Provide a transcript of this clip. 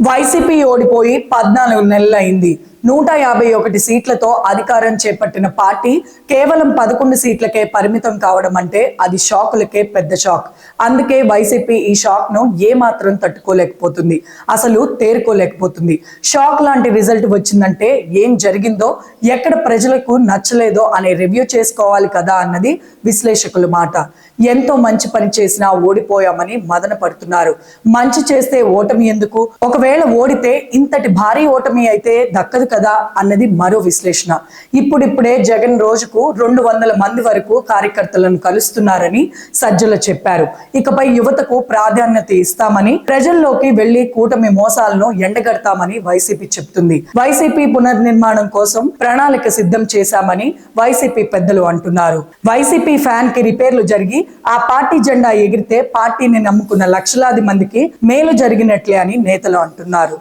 YCP ఓడిపోయి 14 నెలలైంది. 151 సీట్లతో అధికారం చేపట్టిన పార్టీ కేవలం 11 సీట్లకే పరిమితం కావడం అంటే అది షాకులకే పెద్ద షాక్. అందుకే వైసీపీ ఈ షాక్ ను ఏమాత్రం తట్టుకోలేకపోతుంది, అసలు తేరుకోలేకపోతుంది. షాక్ లాంటి రిజల్ట్ వచ్చిందంటే ఏం జరిగిందో, ఎక్కడ ప్రజలకు నచ్చలేదో అనే రివ్యూ చేసుకోవాలి కదా అన్నది విశ్లేషకుల మాట. ఎంతో మంచి పని చేసినా ఓడిపోయామని మదన పడుతున్నారు. మంచి చేస్తే ఓటమి ఎందుకు, ఒకవేళ ఓడితే ఇంతటి భారీ ఓటమి అయితే దక్కదు కదా అన్నది మరో విశ్లేషణ. ఇప్పుడిప్పుడే జగన్ రోజుకు 200 మంది వరకు కార్యకర్తలను కలుస్తున్నారని సజ్జల చెప్పారు. ఇకపై యువతకు ప్రాధాన్యత ఇస్తామని, ప్రజల్లోకి వెళ్లి కూటమి మోసాలను ఎండగడతామని వైసీపీ చెప్తుంది. వైసీపీ పునర్నిర్మాణం కోసం ప్రణాళిక సిద్ధం చేశామని వైసీపీ పెద్దలు అంటున్నారు. వైసీపీ ఫ్యాన్ కి రిపేర్లు జరిగి ఆ పార్టీ జెండా ఎగిరితే పార్టీని నమ్ముకున్న లక్షలాది మందికి మేలు జరిగినట్లే అని నేతలు అంటున్నారు.